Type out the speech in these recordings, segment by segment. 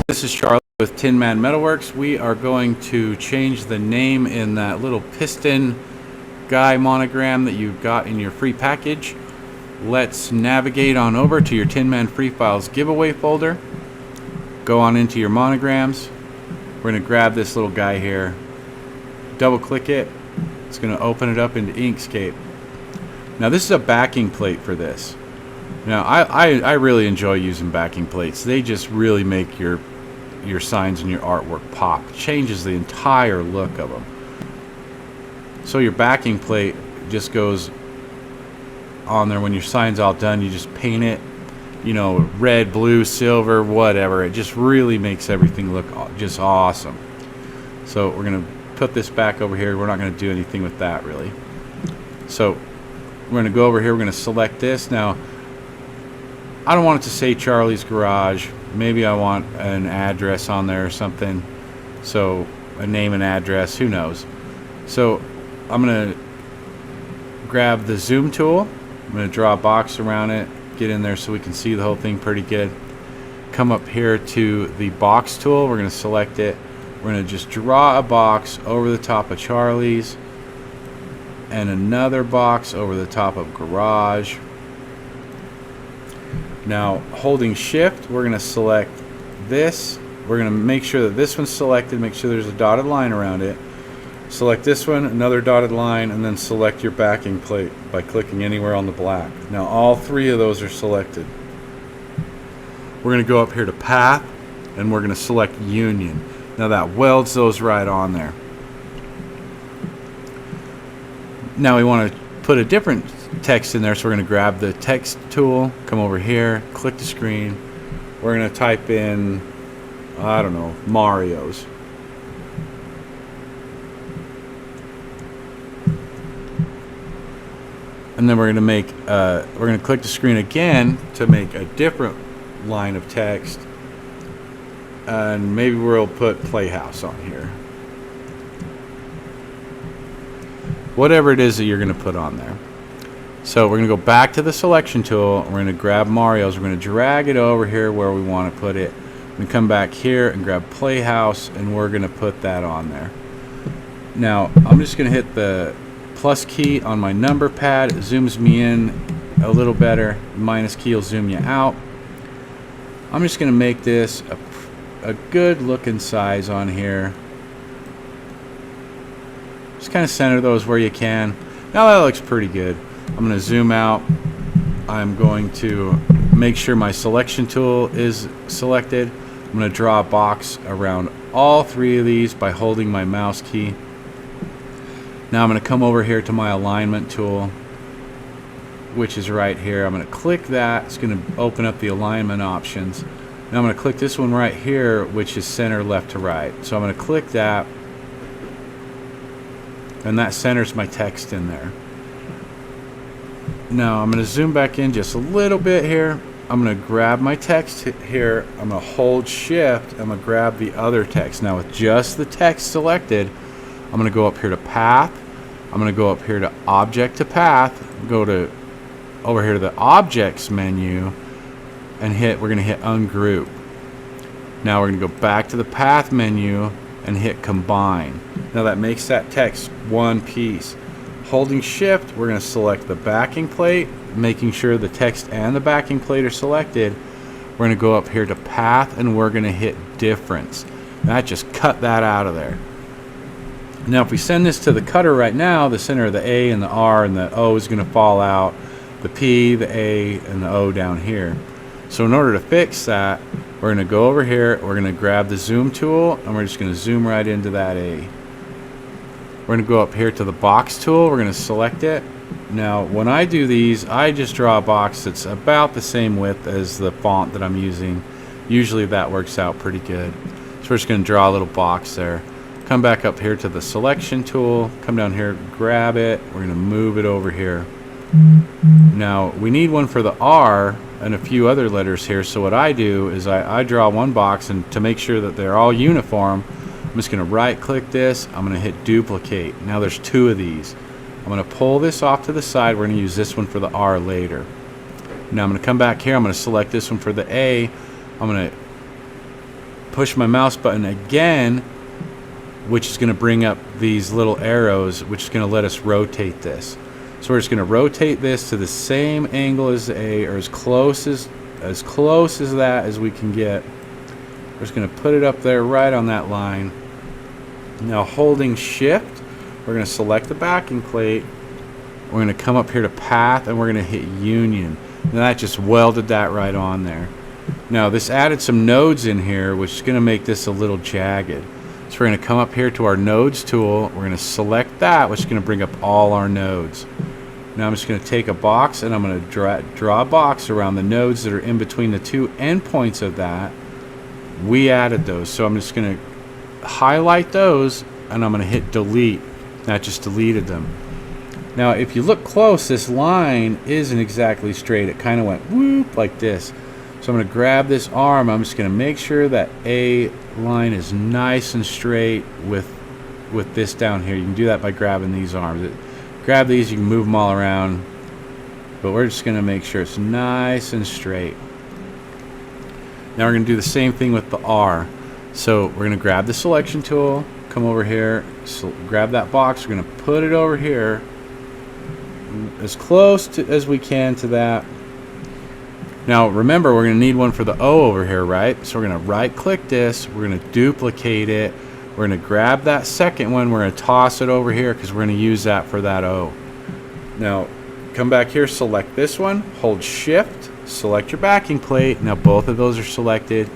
This is Charlie with Tin Man Metalworks. We are going to change the name in that little piston guy monogram that you got in your free package. Let's navigate on over to your Tin Man Free Files giveaway folder. Go on into your monograms. We're going to grab this little guy here, double click it. It's going to open it up into Inkscape. Now this is a backing plate for this. Now I really enjoy using backing plates. They just really make your signs and your artwork pop. It changes the entire look of them. So your backing plate just goes on there when your sign's all done. You just paint it, you know, red, blue, silver, whatever. It just really makes everything look just awesome. So we're gonna put this back over here. We're not gonna do anything with that really. So we're gonna go over here. We're gonna select this. Now I don't want it to say Charlie's Garage. Maybe I want an address on there or something. So a name and address, who knows. So I'm gonna grab the zoom tool. I'm gonna draw a box around it, get in there so we can see the whole thing pretty good. Come up here to the box tool. We're gonna select it. We're gonna just draw a box over the top of Charlie's and another box over the top of Garage. Now holding shift, we're gonna select this. We're gonna make sure that this one's selected, make sure there's a dotted line around it. Select this one, another dotted line, and then select your backing plate by clicking anywhere on the black. Now all three of those are selected. We're going to go up here to Path, and we're going to select Union. Now that welds those right on there. Now we want to put a different text in there, so we're going to grab the text tool, come over here, click the screen. We're going to type in, I don't know, Mario's. And then we're going to click the screen again to make a different line of text, and maybe we'll put Playhouse on here. Whatever it is that you're going to put on there. So we're going to go back to the selection tool. We're going to grab Mario's. We're going to drag it over here where we want to put it. We're going to come back here and grab Playhouse, and we're going to put that on there. Now I'm just going to hit the plus key on my number pad. It zooms me in a little better. Minus key will zoom you out. I'm just going to make this a good looking size on here. Just kind of center those where you can. Now that looks pretty good. I'm going to zoom out. I'm going to make sure my selection tool is selected. I'm going to draw a box around all three of these by holding my mouse key. Now I'm going to come over here to my alignment tool, which is right here. I'm going to click that. It's going to open up the alignment options. Now I'm going to click this one right here, which is center left to right. So I'm going to click that, and that centers my text in there. Now I'm going to zoom back in just a little bit here. I'm going to grab my text here. I'm going to hold shift. I'm going to grab the other text. Now with just the text selected, I'm going to go up here to Path. I'm going to go up here to Object to Path, go to over here to the Objects menu, and we're going to hit Ungroup. Now we're going to go back to the Path menu and hit Combine. Now that makes that text one piece. Holding shift, we're going to select the backing plate, making sure the text and the backing plate are selected. We're going to go up here to Path, and we're going to hit Difference. That just cut that out of there. Now if we send this to the cutter right now, the center of the A and the R and the O is going to fall out, the P, the A, and the O down here. So in order to fix that, we're going to go over here, we're going to grab the zoom tool, and we're just going to zoom right into that A. We're going to go up here to the box tool, we're going to select it. Now when I do these, I just draw a box that's about the same width as the font that I'm using. Usually that works out pretty good. So we're just going to draw a little box there. Come back up here to the selection tool, come down here, grab it, we're going to move it over here. Now we need one for the R and a few other letters here, so what I do is I draw one box, and to make sure that they're all uniform, I'm just going to right click this, I'm going to hit duplicate. Now there's two of these. I'm going to pull this off to the side, we're going to use this one for the R later. Now I'm going to come back here, I'm going to select this one for the A, I'm going to push my mouse button again, which is going to bring up these little arrows, which is going to let us rotate this. So we're just going to rotate this to the same angle as the A, or as close as that as we can get. We're just going to put it up there right on that line. Now holding shift, we're going to select the backing plate. We're going to come up here to path, and we're going to hit union. And that just welded that right on there. Now this added some nodes in here, which is going to make this a little jagged. So we're going to come up here to our nodes tool. We're going to select that, which is going to bring up all our nodes. Now I'm just going to take a box, and I'm going to draw a box around the nodes that are in between the two endpoints of that. We added those, so I'm just going to highlight those, and I'm going to hit delete. That just deleted them. Now if you look close, this line isn't exactly straight. It kind of went whoop like this. So I'm going to grab this arm. I'm just going to make sure that A line is nice and straight with this down here. You can do that by grabbing these arms. Grab these, you can move them all around, but we're just going to make sure it's nice and straight. Now we're going to do the same thing with the R. So we're going to grab the selection tool, come over here, grab that box. We're going to put it over here as close as we can to that. Now remember, we're going to need one for the O over here, right? So we're going to right click this, we're going to duplicate it, we're going to grab that second one, we're going to toss it over here because we're going to use that for that O. Now come back here, select this one, hold shift, select your backing plate. Now both of those are selected.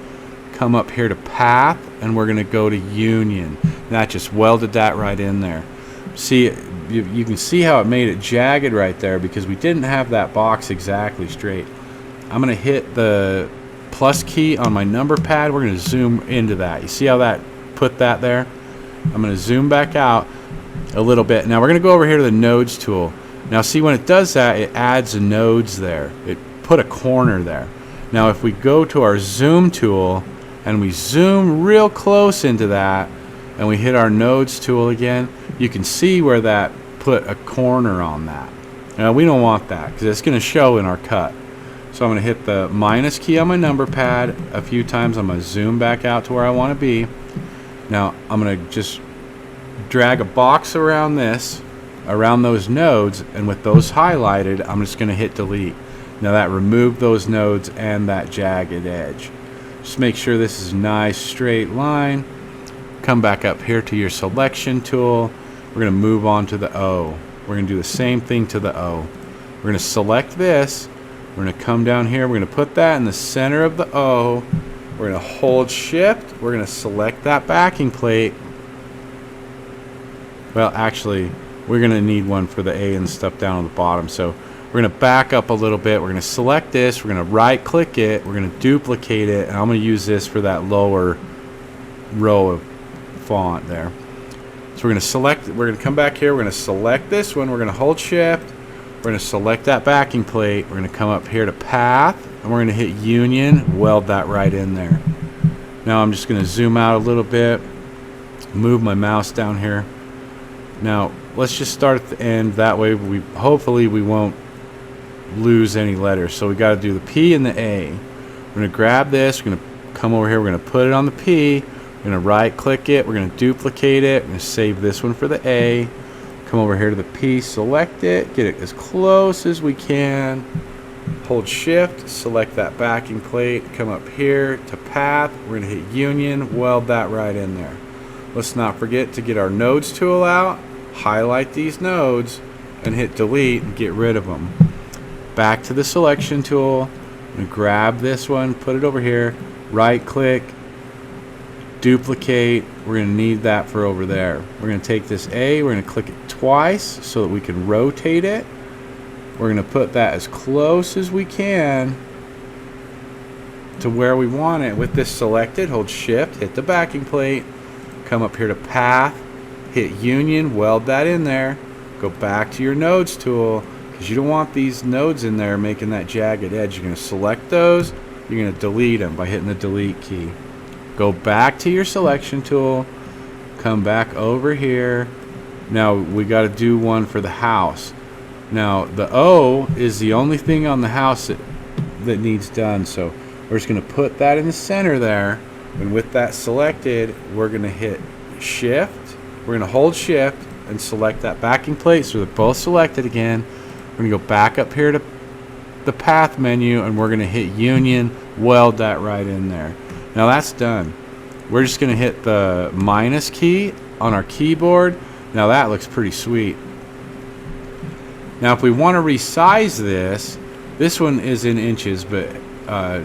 Come up here to path, and we're going to go to union. And that just welded that right in there. See, you can see how it made it jagged right there because we didn't have that box exactly straight. I'm going to hit the plus key on my number pad. We're going to zoom into that. You see how that put that there? I'm going to zoom back out a little bit. Now we're going to go over here to the nodes tool. Now see, when it does that, it adds the nodes there. It put a corner there. Now if we go to our zoom tool and we zoom real close into that and we hit our nodes tool again, you can see where that put a corner on that. Now we don't want that because it's going to show in our cut. So I'm going to hit the minus key on my number pad a few times. I'm going to zoom back out to where I want to be. Now I'm going to just drag a box around this, around those nodes, and with those highlighted, I'm just going to hit delete. Now that removed those nodes and that jagged edge. Just make sure this is a nice straight line. Come back up here to your selection tool. We're going to move on to the O. We're going to do the same thing to the O. We're going to select this. We're going to come down here. We're going to put that in the center of the O. We're going to hold shift. We're going to select that backing plate. Well, actually, we're going to need one for the A and stuff down on the bottom. So we're going to back up a little bit. We're going to select this. We're going to right click it. We're going to duplicate it. And I'm going to use this for that lower row of font there. So we're going to select, we're going to come back here. We're going to select this one. We're going to hold shift. We're going to select that backing plate. We're going to come up here to path, and we're going to hit union, weld that right in there. Now I'm just going to zoom out a little bit, move my mouse down here. Now let's just start at the end. That way hopefully we won't lose any letters. So we got to do the P and the A. We're going to grab this. We're going to come over here. We're going to put it on the P. We're going to right click it. We're going to duplicate it. We're going to save this one for the A. Come over here to the P, select it, get it as close as we can. Hold shift, select that backing plate, come up here to path. We're going to hit union, weld that right in there. Let's not forget to get our nodes tool out, highlight these nodes, and hit delete and get rid of them. Back to the selection tool, I'm going to grab this one, put it over here, right click, duplicate. We're going to need that for over there. We're going to take this A, we're going to click it twice so that we can rotate it. We're going to put that as close as we can to where we want it. With this selected, hold shift, hit the backing plate, come up here to path, hit union, weld that in there, go back to your nodes tool because you don't want these nodes in there making that jagged edge. You're going to select those, you're going to delete them by hitting the delete key. Go back to your selection tool, come back over here. Now we got to do one for the house. Now the O is the only thing on the house that needs done, so we're just going to put that in the center there. And with that selected, we're going to hit shift. We're going to hold shift and select that backing plate so they're both selected again. We're going to go back up here to the path menu and we're going to hit union, weld that right in there. Now that's done. We're just going to hit the minus key on our keyboard. Now that looks pretty sweet. Now if we want to resize this one is in inches, but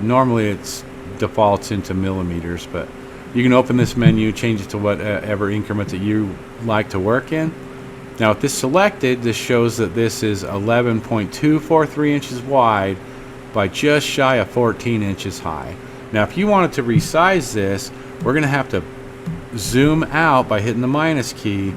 normally it's defaults into millimeters, but you can open this menu, change it to whatever increment that you like to work in. Now with this selected, this shows that this is 11.243 inches wide by just shy of 14 inches high. Now if you wanted to resize this, we're going to have to zoom out by hitting the minus key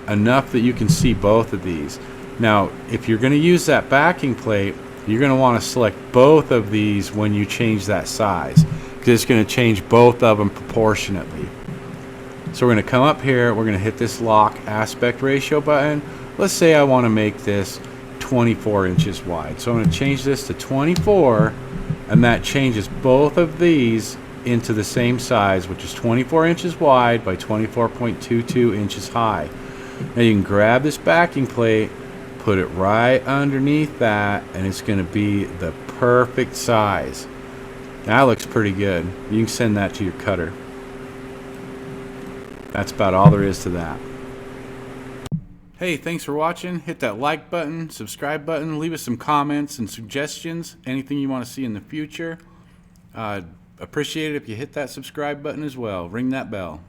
enough that you can see both of these. Now if you're going to use that backing plate, you're going to want to select both of these when you change that size, because it's going to change both of them proportionately. So we're going to come up here, we're going to hit this lock aspect ratio button. Let's say I want to make this 24 inches wide. So I'm going to change this to 24, and that changes both of these into the same size, which is 24 inches wide by 24.22 inches high. Now you can grab this backing plate, put it right underneath that, and it's going to be the perfect size. That looks pretty good. You can send that to your cutter. That's about all there is to that. Hey, thanks for watching. Hit that like button, subscribe button, leave us some comments and suggestions, anything you want to see in the future. Appreciate it if you hit that subscribe button as well. Ring that bell.